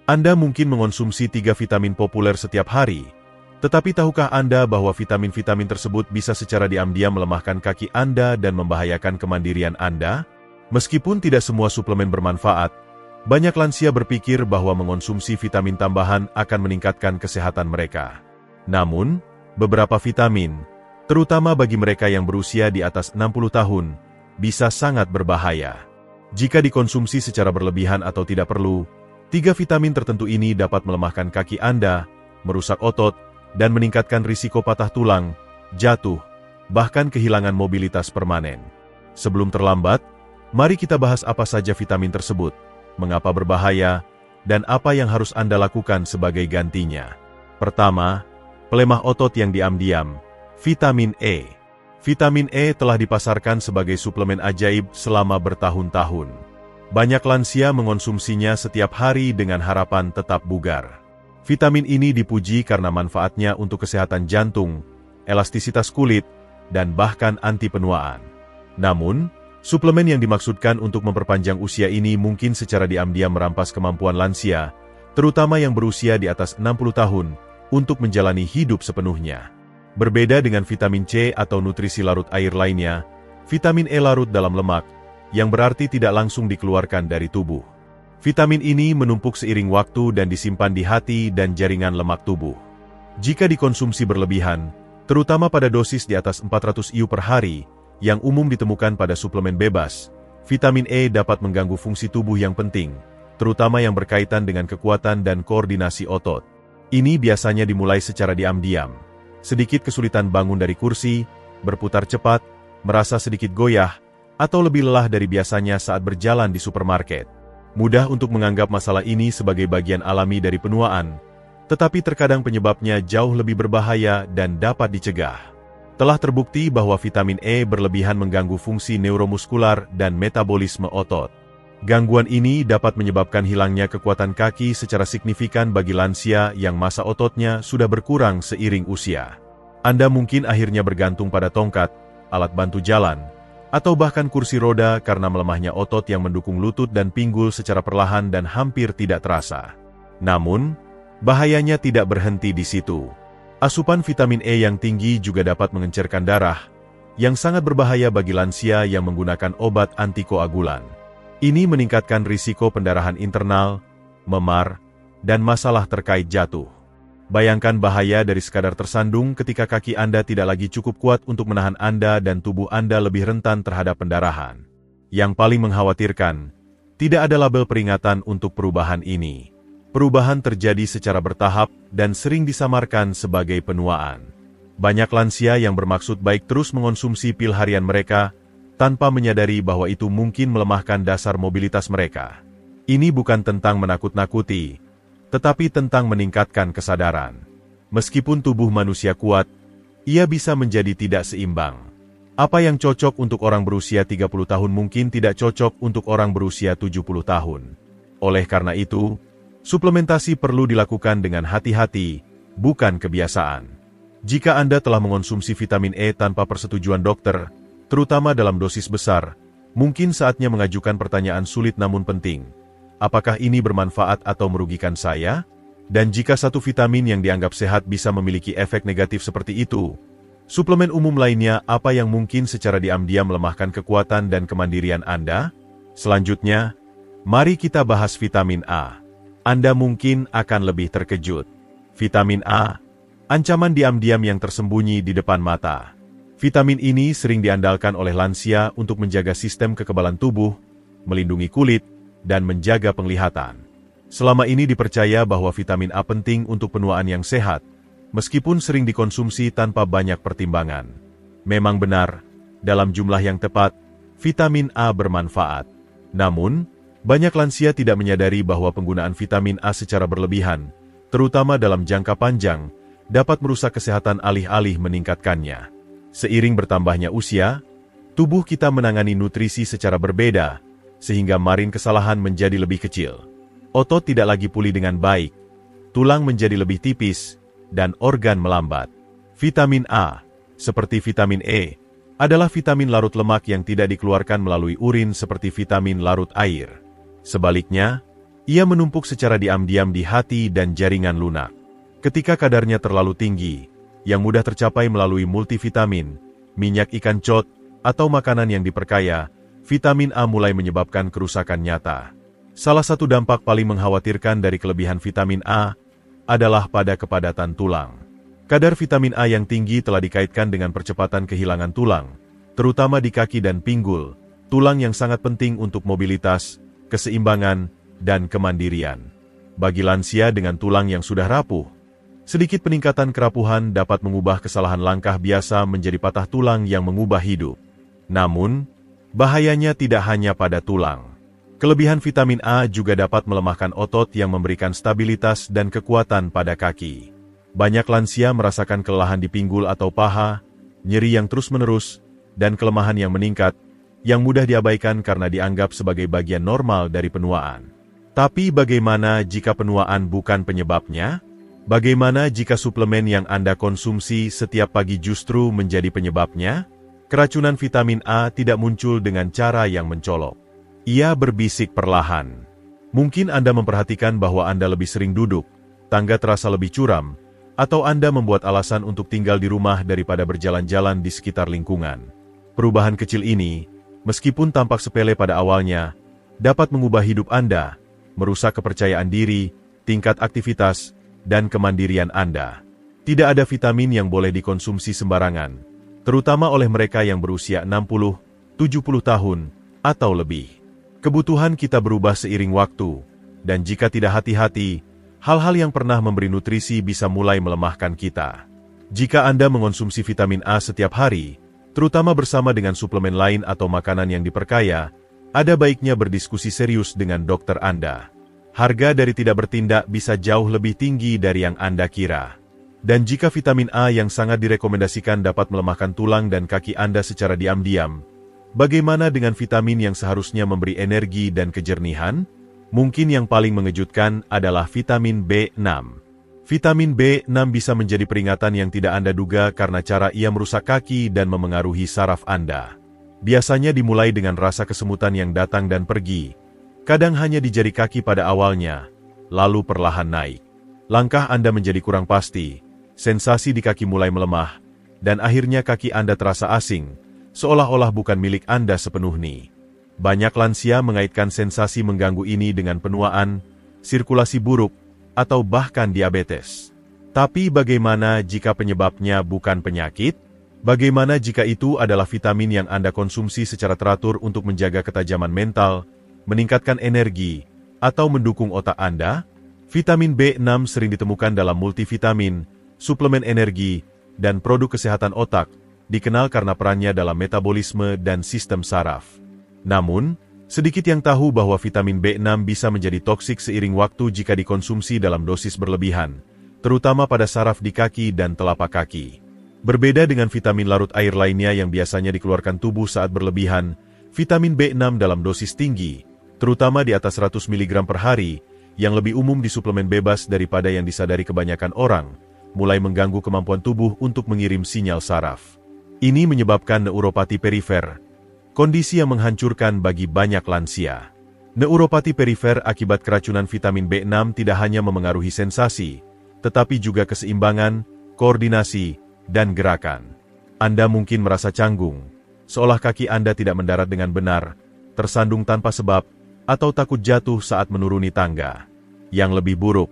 Anda mungkin mengonsumsi 3 vitamin populer setiap hari, tetapi tahukah Anda bahwa vitamin-vitamin tersebut bisa secara diam-diam melemahkan kaki Anda dan membahayakan kemandirian Anda? Meskipun tidak semua suplemen bermanfaat, banyak lansia berpikir bahwa mengonsumsi vitamin tambahan akan meningkatkan kesehatan mereka. Namun, beberapa vitamin, terutama bagi mereka yang berusia di atas 60 tahun, bisa sangat berbahaya. Jika dikonsumsi secara berlebihan atau tidak perlu, 3 vitamin tertentu ini dapat melemahkan kaki Anda, merusak otot, dan meningkatkan risiko patah tulang, jatuh, bahkan kehilangan mobilitas permanen. Sebelum terlambat, mari kita bahas apa saja vitamin tersebut, mengapa berbahaya, dan apa yang harus Anda lakukan sebagai gantinya. Pertama, pelemah otot yang diam-diam, vitamin E. Vitamin E telah dipasarkan sebagai suplemen ajaib selama bertahun-tahun. Banyak lansia mengonsumsinya setiap hari dengan harapan tetap bugar. Vitamin ini dipuji karena manfaatnya untuk kesehatan jantung, elastisitas kulit, dan bahkan anti penuaan. Namun, suplemen yang dimaksudkan untuk memperpanjang usia ini mungkin secara diam-diam merampas kemampuan lansia, terutama yang berusia di atas 60 tahun, untuk menjalani hidup sepenuhnya. Berbeda dengan vitamin C atau nutrisi larut air lainnya, vitamin E larut dalam lemak, yang berarti tidak langsung dikeluarkan dari tubuh. Vitamin ini menumpuk seiring waktu dan disimpan di hati dan jaringan lemak tubuh. Jika dikonsumsi berlebihan, terutama pada dosis di atas 400 IU per hari, yang umum ditemukan pada suplemen bebas, vitamin E dapat mengganggu fungsi tubuh yang penting, terutama yang berkaitan dengan kekuatan dan koordinasi otot. Ini biasanya dimulai secara diam-diam. Sedikit kesulitan bangun dari kursi, berputar cepat, merasa sedikit goyah, atau lebih lelah dari biasanya saat berjalan di supermarket. Mudah untuk menganggap masalah ini sebagai bagian alami dari penuaan, tetapi terkadang penyebabnya jauh lebih berbahaya dan dapat dicegah. Telah terbukti bahwa vitamin E berlebihan mengganggu fungsi neuromuskular dan metabolisme otot. Gangguan ini dapat menyebabkan hilangnya kekuatan kaki secara signifikan bagi lansia yang massa ototnya sudah berkurang seiring usia. Anda mungkin akhirnya bergantung pada tongkat, alat bantu jalan, atau bahkan kursi roda karena melemahnya otot yang mendukung lutut dan pinggul secara perlahan dan hampir tidak terasa. Namun, bahayanya tidak berhenti di situ. Asupan vitamin E yang tinggi juga dapat mengencerkan darah, yang sangat berbahaya bagi lansia yang menggunakan obat antikoagulan. Ini meningkatkan risiko pendarahan internal, memar, dan masalah terkait jatuh. Bayangkan bahaya dari sekadar tersandung ketika kaki Anda tidak lagi cukup kuat untuk menahan Anda dan tubuh Anda lebih rentan terhadap pendarahan. Yang paling mengkhawatirkan, tidak ada label peringatan untuk perubahan ini. Perubahan terjadi secara bertahap dan sering disamarkan sebagai penuaan. Banyak lansia yang bermaksud baik terus mengonsumsi pil harian mereka, tanpa menyadari bahwa itu mungkin melemahkan dasar mobilitas mereka. Ini bukan tentang menakut-nakuti, tetapi tentang meningkatkan kesadaran. Meskipun tubuh manusia kuat, ia bisa menjadi tidak seimbang. Apa yang cocok untuk orang berusia 30 tahun mungkin tidak cocok untuk orang berusia 70 tahun. Oleh karena itu, suplementasi perlu dilakukan dengan hati-hati, bukan kebiasaan. Jika Anda telah mengonsumsi vitamin E tanpa persetujuan dokter, terutama dalam dosis besar, mungkin saatnya mengajukan pertanyaan sulit namun penting. Apakah ini bermanfaat atau merugikan saya? Dan jika satu vitamin yang dianggap sehat bisa memiliki efek negatif seperti itu, suplemen umum lainnya apa yang mungkin secara diam-diam melemahkan kekuatan dan kemandirian Anda? Selanjutnya, mari kita bahas vitamin A. Anda mungkin akan lebih terkejut. Vitamin A, ancaman diam-diam yang tersembunyi di depan mata. Vitamin ini sering diandalkan oleh lansia untuk menjaga sistem kekebalan tubuh, melindungi kulit, dan menjaga penglihatan. Selama ini dipercaya bahwa vitamin A penting untuk penuaan yang sehat, meskipun sering dikonsumsi tanpa banyak pertimbangan. Memang benar, dalam jumlah yang tepat, vitamin A bermanfaat. Namun, banyak lansia tidak menyadari bahwa penggunaan vitamin A secara berlebihan, terutama dalam jangka panjang, dapat merusak kesehatan alih-alih meningkatkannya. Seiring bertambahnya usia, tubuh kita menangani nutrisi secara berbeda, sehingga margin kesalahan menjadi lebih kecil. Otot tidak lagi pulih dengan baik, tulang menjadi lebih tipis, dan organ melambat. Vitamin A, seperti vitamin E, adalah vitamin larut lemak yang tidak dikeluarkan melalui urin seperti vitamin larut air. Sebaliknya, Ia menumpuk secara diam-diam di hati dan jaringan lunak. Ketika kadarnya terlalu tinggi, yang mudah tercapai melalui multivitamin, minyak ikan cod, atau makanan yang diperkaya, vitamin A mulai menyebabkan kerusakan nyata. Salah satu dampak paling mengkhawatirkan dari kelebihan vitamin A adalah pada kepadatan tulang. Kadar vitamin A yang tinggi telah dikaitkan dengan percepatan kehilangan tulang, terutama di kaki dan pinggul, tulang yang sangat penting untuk mobilitas, keseimbangan, dan kemandirian. Bagi lansia dengan tulang yang sudah rapuh, sedikit peningkatan kerapuhan dapat mengubah kesalahan langkah biasa menjadi patah tulang yang mengubah hidup. Namun, bahayanya tidak hanya pada tulang. Kelebihan vitamin A juga dapat melemahkan otot yang memberikan stabilitas dan kekuatan pada kaki. Banyak lansia merasakan kelelahan di pinggul atau paha, nyeri yang terus-menerus, dan kelemahan yang meningkat, yang mudah diabaikan karena dianggap sebagai bagian normal dari penuaan. Tapi bagaimana jika penuaan bukan penyebabnya? Bagaimana jika suplemen yang Anda konsumsi setiap pagi justru menjadi penyebabnya? Keracunan vitamin A tidak muncul dengan cara yang mencolok. Ia berbisik perlahan. Mungkin Anda memperhatikan bahwa Anda lebih sering duduk, tangga terasa lebih curam, atau Anda membuat alasan untuk tinggal di rumah daripada berjalan-jalan di sekitar lingkungan. Perubahan kecil ini, meskipun tampak sepele pada awalnya, dapat mengubah hidup Anda, merusak kepercayaan diri, tingkat aktivitas, dan kemandirian Anda. Tidak ada vitamin yang boleh dikonsumsi sembarangan, terutama oleh mereka yang berusia 60, 70 tahun, atau lebih. Kebutuhan kita berubah seiring waktu, dan jika tidak hati-hati, hal-hal yang pernah memberi nutrisi bisa mulai melemahkan kita. Jika Anda mengonsumsi vitamin A setiap hari, terutama bersama dengan suplemen lain atau makanan yang diperkaya, ada baiknya berdiskusi serius dengan dokter Anda. Harga dari tidak bertindak bisa jauh lebih tinggi dari yang Anda kira. Dan jika vitamin A yang sangat direkomendasikan dapat melemahkan tulang dan kaki Anda secara diam-diam, bagaimana dengan vitamin yang seharusnya memberi energi dan kejernihan? Mungkin yang paling mengejutkan adalah vitamin B6. Vitamin B6 bisa menjadi peringatan yang tidak Anda duga karena cara ia merusak kaki dan memengaruhi saraf Anda. Biasanya dimulai dengan rasa kesemutan yang datang dan pergi, kadang hanya di jari kaki pada awalnya, lalu perlahan naik. Langkah Anda menjadi kurang pasti, sensasi di kaki mulai melemah, dan akhirnya kaki Anda terasa asing, seolah-olah bukan milik Anda sepenuhnya. Banyak lansia mengaitkan sensasi mengganggu ini dengan penuaan, sirkulasi buruk, atau bahkan diabetes. Tapi bagaimana jika penyebabnya bukan penyakit? Bagaimana jika itu adalah vitamin yang Anda konsumsi secara teratur untuk menjaga ketajaman mental, meningkatkan energi, atau mendukung otak Anda? Vitamin B6 sering ditemukan dalam multivitamin, suplemen energi, dan produk kesehatan otak, dikenal karena perannya dalam metabolisme dan sistem saraf. Namun, sedikit yang tahu bahwa vitamin B6 bisa menjadi toksik seiring waktu jika dikonsumsi dalam dosis berlebihan, terutama pada saraf di kaki dan telapak kaki. Berbeda dengan vitamin larut air lainnya yang biasanya dikeluarkan tubuh saat berlebihan, vitamin B6 dalam dosis tinggi, terutama di atas 100 mg per hari, yang lebih umum di suplemen bebas daripada yang disadari kebanyakan orang, mulai mengganggu kemampuan tubuh untuk mengirim sinyal saraf. Ini menyebabkan neuropati perifer, kondisi yang menghancurkan bagi banyak lansia. Neuropati perifer akibat keracunan vitamin B6 tidak hanya memengaruhi sensasi, tetapi juga keseimbangan, koordinasi, dan gerakan. Anda mungkin merasa canggung, seolah kaki Anda tidak mendarat dengan benar, tersandung tanpa sebab, atau takut jatuh saat menuruni tangga. Yang lebih buruk,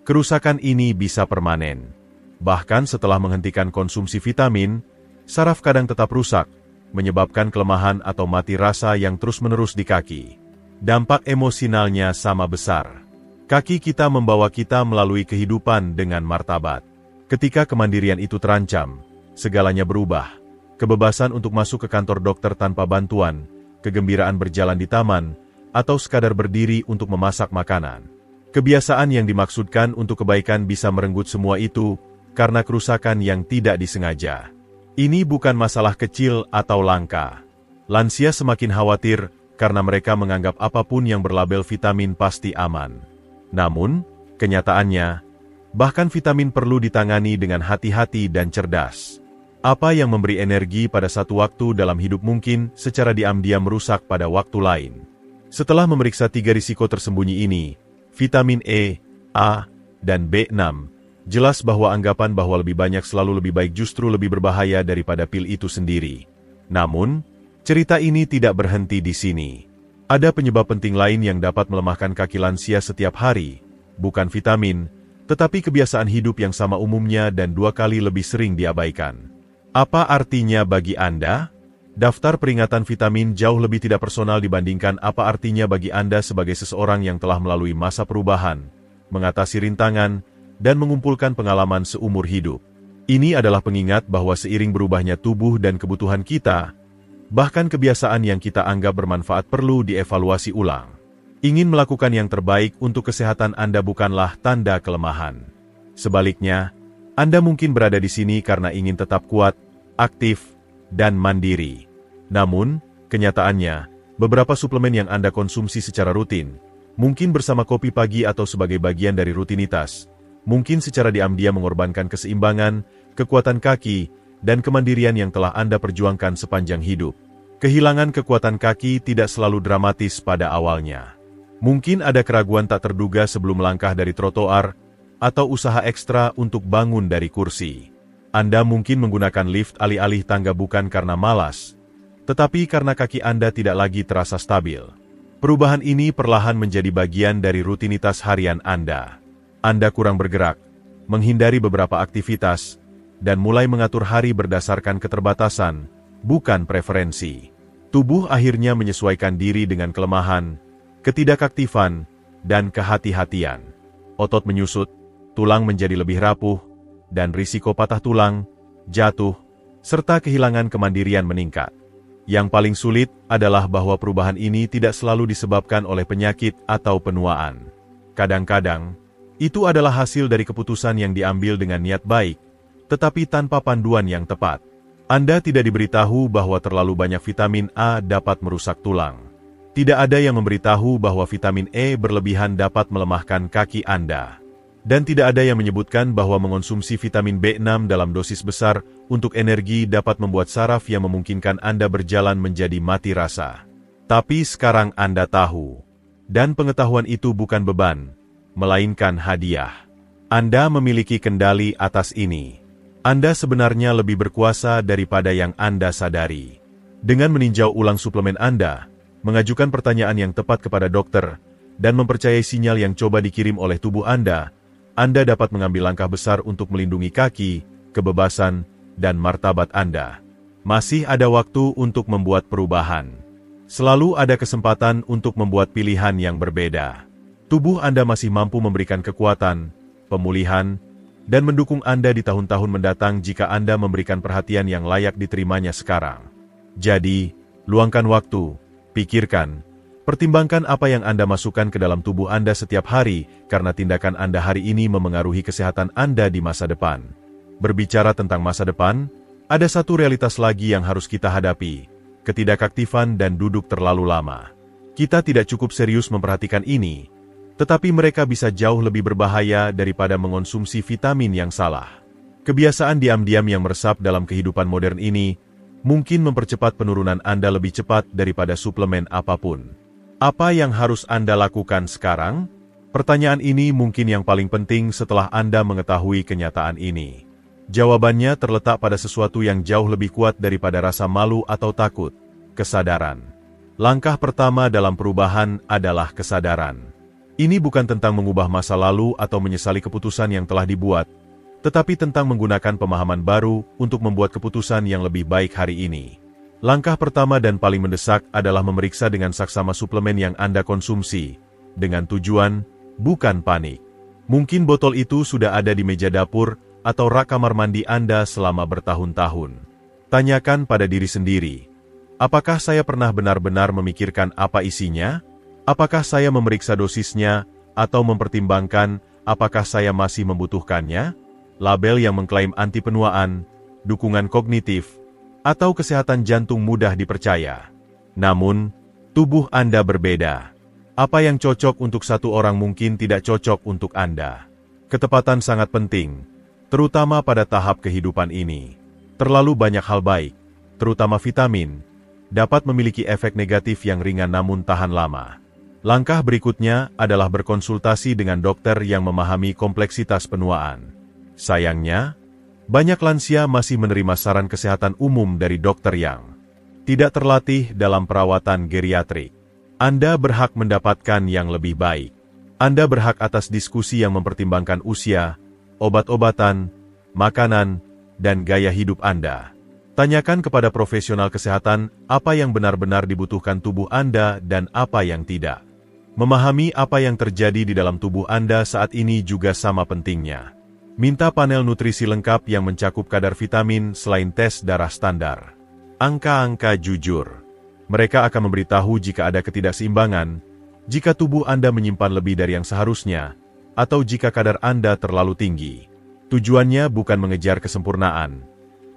kerusakan ini bisa permanen. Bahkan setelah menghentikan konsumsi vitamin, saraf kadang tetap rusak, menyebabkan kelemahan atau mati rasa yang terus-menerus di kaki. Dampak emosionalnya sama besar. Kaki kita membawa kita melalui kehidupan dengan martabat. Ketika kemandirian itu terancam, segalanya berubah. Kebebasan untuk masuk ke kantor dokter tanpa bantuan, kegembiraan berjalan di taman, atau sekadar berdiri untuk memasak makanan. Kebiasaan yang dimaksudkan untuk kebaikan bisa merenggut semua itu, karena kerusakan yang tidak disengaja. Ini bukan masalah kecil atau langka. Lansia semakin khawatir karena mereka menganggap apapun yang berlabel vitamin pasti aman. Namun, kenyataannya, bahkan vitamin perlu ditangani dengan hati-hati dan cerdas. Apa yang memberi energi pada satu waktu dalam hidup mungkin secara diam-diam merusak pada waktu lain. Setelah memeriksa 3 risiko tersembunyi ini, vitamin E, A, dan B6, jelas bahwa anggapan bahwa lebih banyak selalu lebih baik justru lebih berbahaya daripada pil itu sendiri. Namun, cerita ini tidak berhenti di sini. Ada penyebab penting lain yang dapat melemahkan kaki lansia setiap hari, bukan vitamin, tetapi kebiasaan hidup yang sama umumnya dan 2 kali lebih sering diabaikan. Apa artinya bagi Anda? Daftar peringatan vitamin jauh lebih tidak personal dibandingkan apa artinya bagi Anda sebagai seseorang yang telah melalui masa perubahan, mengatasi rintangan, dan mengumpulkan pengalaman seumur hidup. Ini adalah pengingat bahwa seiring berubahnya tubuh dan kebutuhan kita, bahkan kebiasaan yang kita anggap bermanfaat perlu dievaluasi ulang. Ingin melakukan yang terbaik untuk kesehatan Anda bukanlah tanda kelemahan. Sebaliknya, Anda mungkin berada di sini karena ingin tetap kuat, aktif, dan mandiri. Namun, kenyataannya, beberapa suplemen yang Anda konsumsi secara rutin, mungkin bersama kopi pagi atau sebagai bagian dari rutinitas, mungkin secara diam-diam mengorbankan keseimbangan, kekuatan kaki, dan kemandirian yang telah Anda perjuangkan sepanjang hidup. Kehilangan kekuatan kaki tidak selalu dramatis pada awalnya. Mungkin ada keraguan tak terduga sebelum melangkah dari trotoar, atau usaha ekstra untuk bangun dari kursi. Anda mungkin menggunakan lift alih-alih tangga bukan karena malas, tetapi karena kaki Anda tidak lagi terasa stabil. Perubahan ini perlahan menjadi bagian dari rutinitas harian Anda. Anda kurang bergerak, menghindari beberapa aktivitas, dan mulai mengatur hari berdasarkan keterbatasan, bukan preferensi. Tubuh akhirnya menyesuaikan diri dengan kelemahan, ketidakaktifan, dan kehati-hatian. Otot menyusut, tulang menjadi lebih rapuh, dan risiko patah tulang, jatuh, serta kehilangan kemandirian meningkat. Yang paling sulit adalah bahwa perubahan ini tidak selalu disebabkan oleh penyakit atau penuaan. Kadang-kadang, itu adalah hasil dari keputusan yang diambil dengan niat baik, tetapi tanpa panduan yang tepat. Anda tidak diberitahu bahwa terlalu banyak vitamin A dapat merusak tulang. Tidak ada yang memberitahu bahwa vitamin E berlebihan dapat melemahkan kaki Anda. Dan tidak ada yang menyebutkan bahwa mengonsumsi vitamin B6 dalam dosis besar untuk energi dapat membuat saraf yang memungkinkan Anda berjalan menjadi mati rasa. Tapi sekarang Anda tahu. Dan pengetahuan itu bukan beban, melainkan hadiah. Anda memiliki kendali atas ini. Anda sebenarnya lebih berkuasa daripada yang Anda sadari. Dengan meninjau ulang suplemen Anda, mengajukan pertanyaan yang tepat kepada dokter, dan mempercayai sinyal yang coba dikirim oleh tubuh Anda dapat mengambil langkah besar untuk melindungi kaki, kebebasan, dan martabat Anda. Masih ada waktu untuk membuat perubahan. Selalu ada kesempatan untuk membuat pilihan yang berbeda. Tubuh Anda masih mampu memberikan kekuatan, pemulihan, dan mendukung Anda di tahun-tahun mendatang jika Anda memberikan perhatian yang layak diterimanya sekarang. Jadi, luangkan waktu, pikirkan, pertimbangkan apa yang Anda masukkan ke dalam tubuh Anda setiap hari, karena tindakan Anda hari ini memengaruhi kesehatan Anda di masa depan. Berbicara tentang masa depan, ada satu realitas lagi yang harus kita hadapi, ketidakaktifan dan duduk terlalu lama. Kita tidak cukup serius memperhatikan ini, tetapi mereka bisa jauh lebih berbahaya daripada mengonsumsi vitamin yang salah. Kebiasaan diam-diam yang meresap dalam kehidupan modern ini, mungkin mempercepat penurunan Anda lebih cepat daripada suplemen apapun. Apa yang harus Anda lakukan sekarang? Pertanyaan ini mungkin yang paling penting setelah Anda mengetahui kenyataan ini. Jawabannya terletak pada sesuatu yang jauh lebih kuat daripada rasa malu atau takut, kesadaran. Langkah pertama dalam perubahan adalah kesadaran. Ini bukan tentang mengubah masa lalu atau menyesali keputusan yang telah dibuat, tetapi tentang menggunakan pemahaman baru untuk membuat keputusan yang lebih baik hari ini. Langkah pertama dan paling mendesak adalah memeriksa dengan saksama suplemen yang Anda konsumsi, dengan tujuan, bukan panik. Mungkin botol itu sudah ada di meja dapur atau rak kamar mandi Anda selama bertahun-tahun. Tanyakan pada diri sendiri, apakah saya pernah benar-benar memikirkan apa isinya? Apakah saya memeriksa dosisnya, atau mempertimbangkan apakah saya masih membutuhkannya? Label yang mengklaim anti penuaan, dukungan kognitif, atau kesehatan jantung mudah dipercaya. Namun, tubuh Anda berbeda. Apa yang cocok untuk satu orang mungkin tidak cocok untuk Anda. Ketepatan sangat penting, terutama pada tahap kehidupan ini. Terlalu banyak hal baik, terutama vitamin, dapat memiliki efek negatif yang ringan namun tahan lama. Langkah berikutnya adalah berkonsultasi dengan dokter yang memahami kompleksitas penuaan. Sayangnya, banyak lansia masih menerima saran kesehatan umum dari dokter yang tidak terlatih dalam perawatan geriatrik. Anda berhak mendapatkan yang lebih baik. Anda berhak atas diskusi yang mempertimbangkan usia, obat-obatan, makanan, dan gaya hidup Anda. Tanyakan kepada profesional kesehatan apa yang benar-benar dibutuhkan tubuh Anda dan apa yang tidak. Memahami apa yang terjadi di dalam tubuh Anda saat ini juga sama pentingnya. Minta panel nutrisi lengkap yang mencakup kadar vitamin selain tes darah standar. Angka-angka jujur. Mereka akan memberitahu jika ada ketidakseimbangan, jika tubuh Anda menyimpan lebih dari yang seharusnya, atau jika kadar Anda terlalu tinggi. Tujuannya bukan mengejar kesempurnaan,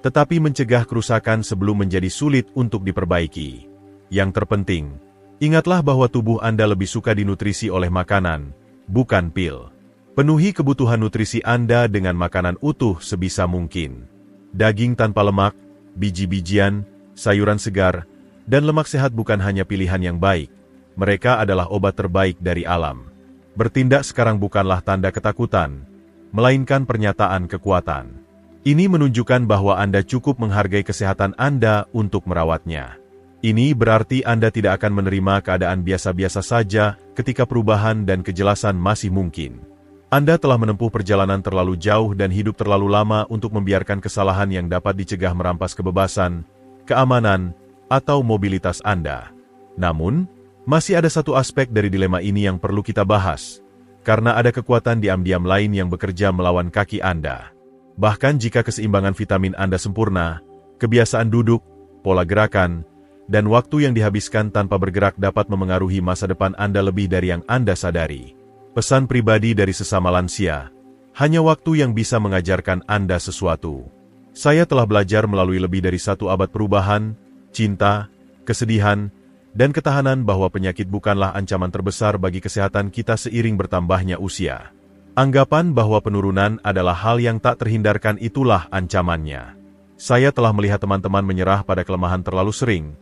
tetapi mencegah kerusakan sebelum menjadi sulit untuk diperbaiki. Yang terpenting, ingatlah bahwa tubuh Anda lebih suka dinutrisi oleh makanan, bukan pil. Penuhi kebutuhan nutrisi Anda dengan makanan utuh sebisa mungkin. Daging tanpa lemak, biji-bijian, sayuran segar, dan lemak sehat bukan hanya pilihan yang baik. Mereka adalah obat terbaik dari alam. Bertindak sekarang bukanlah tanda ketakutan, melainkan pernyataan kekuatan. Ini menunjukkan bahwa Anda cukup menghargai kesehatan Anda untuk merawatnya. Ini berarti Anda tidak akan menerima keadaan biasa-biasa saja ketika perubahan dan kejelasan masih mungkin. Anda telah menempuh perjalanan terlalu jauh dan hidup terlalu lama untuk membiarkan kesalahan yang dapat dicegah merampas kebebasan, keamanan, atau mobilitas Anda. Namun, masih ada satu aspek dari dilema ini yang perlu kita bahas, karena ada kekuatan diam-diam lain yang bekerja melawan kaki Anda. Bahkan jika keseimbangan vitamin Anda sempurna, kebiasaan duduk, pola gerakan, dan waktu yang dihabiskan tanpa bergerak dapat memengaruhi masa depan Anda lebih dari yang Anda sadari. Pesan pribadi dari sesama lansia, hanya waktu yang bisa mengajarkan Anda sesuatu. Saya telah belajar melalui lebih dari satu abad perubahan, cinta, kesedihan, dan ketahanan bahwa penyakit bukanlah ancaman terbesar bagi kesehatan kita seiring bertambahnya usia. Anggapan bahwa penurunan adalah hal yang tak terhindarkan itulah ancamannya. Saya telah melihat teman-teman menyerah pada kelemahan terlalu sering,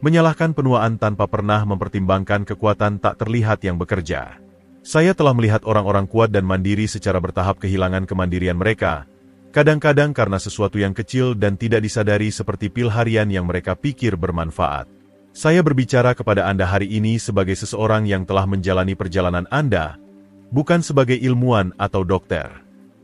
menyalahkan penuaan tanpa pernah mempertimbangkan kekuatan tak terlihat yang bekerja. Saya telah melihat orang-orang kuat dan mandiri secara bertahap kehilangan kemandirian mereka, kadang-kadang karena sesuatu yang kecil dan tidak disadari seperti pil harian yang mereka pikir bermanfaat. Saya berbicara kepada Anda hari ini sebagai seseorang yang telah menjalani perjalanan Anda, bukan sebagai ilmuwan atau dokter.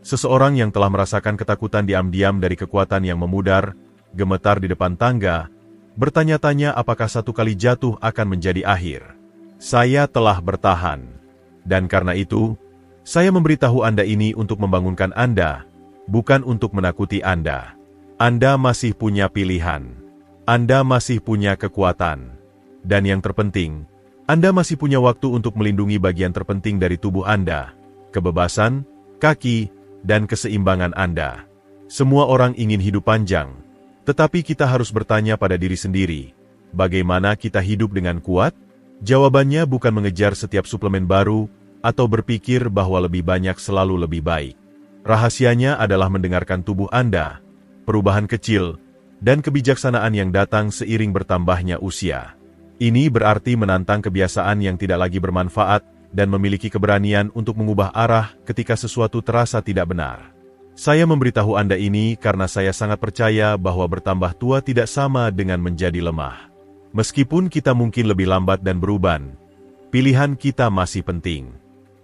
Seseorang yang telah merasakan ketakutan diam-diam dari kekuatan yang memudar, gemetar di depan tangga, bertanya-tanya apakah satu kali jatuh akan menjadi akhir. Saya telah bertahan. Dan karena itu, saya memberitahu Anda ini untuk membangunkan Anda, bukan untuk menakuti Anda. Anda masih punya pilihan. Anda masih punya kekuatan. Dan yang terpenting, Anda masih punya waktu untuk melindungi bagian terpenting dari tubuh Anda, kebebasan, kaki, dan keseimbangan Anda. Semua orang ingin hidup panjang, tetapi kita harus bertanya pada diri sendiri, bagaimana kita hidup dengan kuat? Jawabannya bukan mengejar setiap suplemen baru, atau berpikir bahwa lebih banyak selalu lebih baik. Rahasianya adalah mendengarkan tubuh Anda, perubahan kecil, dan kebijaksanaan yang datang seiring bertambahnya usia. Ini berarti menantang kebiasaan yang tidak lagi bermanfaat, dan memiliki keberanian untuk mengubah arah ketika sesuatu terasa tidak benar. Saya memberitahu Anda ini karena saya sangat percaya bahwa bertambah tua tidak sama dengan menjadi lemah. Meskipun kita mungkin lebih lambat dan beruban, pilihan kita masih penting.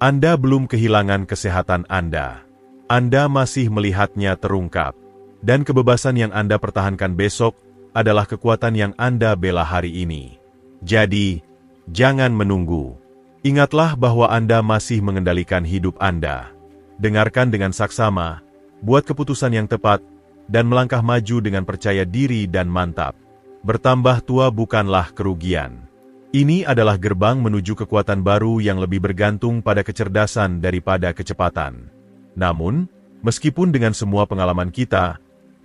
Anda belum kehilangan kesehatan Anda. Anda masih melihatnya terungkap. Dan kebebasan yang Anda pertahankan besok adalah kekuatan yang Anda bela hari ini. Jadi, jangan menunggu. Ingatlah bahwa Anda masih mengendalikan hidup Anda. Dengarkan dengan saksama, buat keputusan yang tepat, dan melangkah maju dengan percaya diri dan mantap. Bertambah tua bukanlah kerugian. Ini adalah gerbang menuju kekuatan baru yang lebih bergantung pada kecerdasan daripada kecepatan. Namun, meskipun dengan semua pengalaman kita,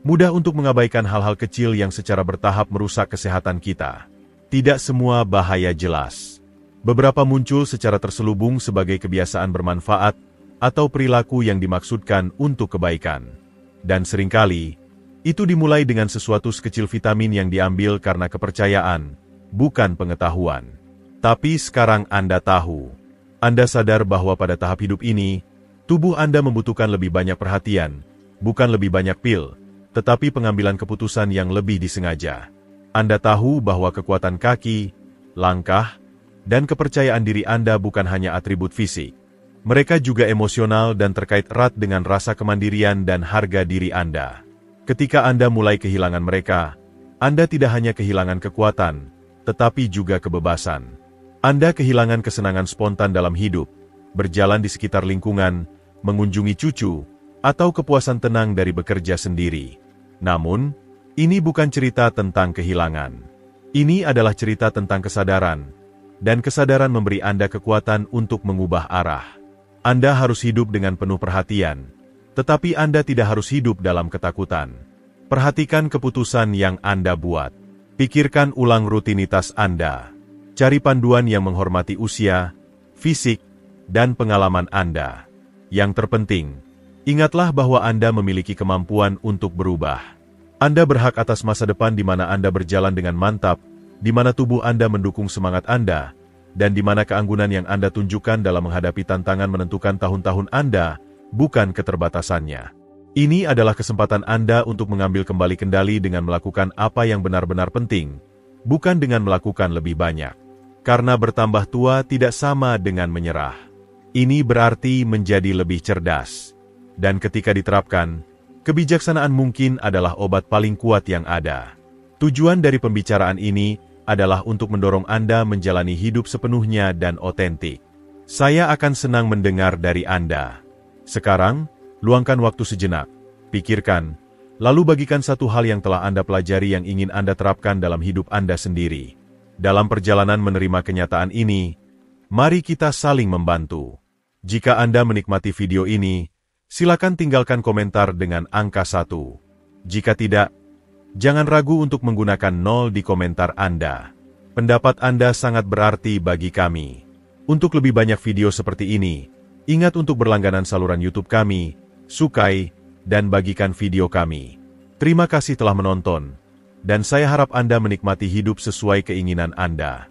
mudah untuk mengabaikan hal-hal kecil yang secara bertahap merusak kesehatan kita. Tidak semua bahaya jelas. Beberapa muncul secara terselubung sebagai kebiasaan bermanfaat atau perilaku yang dimaksudkan untuk kebaikan. Dan seringkali, itu dimulai dengan sesuatu sekecil vitamin yang diambil karena kepercayaan, bukan pengetahuan. Tapi sekarang Anda tahu. Anda sadar bahwa pada tahap hidup ini, tubuh Anda membutuhkan lebih banyak perhatian, bukan lebih banyak pil, tetapi pengambilan keputusan yang lebih disengaja. Anda tahu bahwa kekuatan kaki, langkah, dan kepercayaan diri Anda bukan hanya atribut fisik. Mereka juga emosional dan terkait erat dengan rasa kemandirian dan harga diri Anda. Ketika Anda mulai kehilangan mereka, Anda tidak hanya kehilangan kekuatan, tetapi juga kebebasan. Anda kehilangan kesenangan spontan dalam hidup, berjalan di sekitar lingkungan, mengunjungi cucu, atau kepuasan tenang dari bekerja sendiri. Namun, ini bukan cerita tentang kehilangan. Ini adalah cerita tentang kesadaran, dan kesadaran memberi Anda kekuatan untuk mengubah arah. Anda harus hidup dengan penuh perhatian, tetapi Anda tidak harus hidup dalam ketakutan. Perhatikan keputusan yang Anda buat. Pikirkan ulang rutinitas Anda. Cari panduan yang menghormati usia, fisik, dan pengalaman Anda. Yang terpenting, ingatlah bahwa Anda memiliki kemampuan untuk berubah. Anda berhak atas masa depan di mana Anda berjalan dengan mantap, di mana tubuh Anda mendukung semangat Anda, dan di mana keanggunan yang Anda tunjukkan dalam menghadapi tantangan menentukan tahun-tahun Anda, bukan keterbatasannya. Ini adalah kesempatan Anda untuk mengambil kembali kendali dengan melakukan apa yang benar-benar penting, bukan dengan melakukan lebih banyak. Karena bertambah tua tidak sama dengan menyerah. Ini berarti menjadi lebih cerdas. Dan ketika diterapkan, kebijaksanaan mungkin adalah obat paling kuat yang ada. Tujuan dari pembicaraan ini adalah untuk mendorong Anda menjalani hidup sepenuhnya dan otentik. Saya akan senang mendengar dari Anda. Sekarang, luangkan waktu sejenak, pikirkan, lalu bagikan satu hal yang telah Anda pelajari yang ingin Anda terapkan dalam hidup Anda sendiri. Dalam perjalanan menerima kenyataan ini, mari kita saling membantu. Jika Anda menikmati video ini, silakan tinggalkan komentar dengan angka 1. Jika tidak, jangan ragu untuk menggunakan 0 di komentar Anda. Pendapat Anda sangat berarti bagi kami. Untuk lebih banyak video seperti ini, ingat untuk berlangganan saluran YouTube kami, sukai, dan bagikan video kami. Terima kasih telah menonton. Dan saya harap Anda menikmati hidup sesuai keinginan Anda.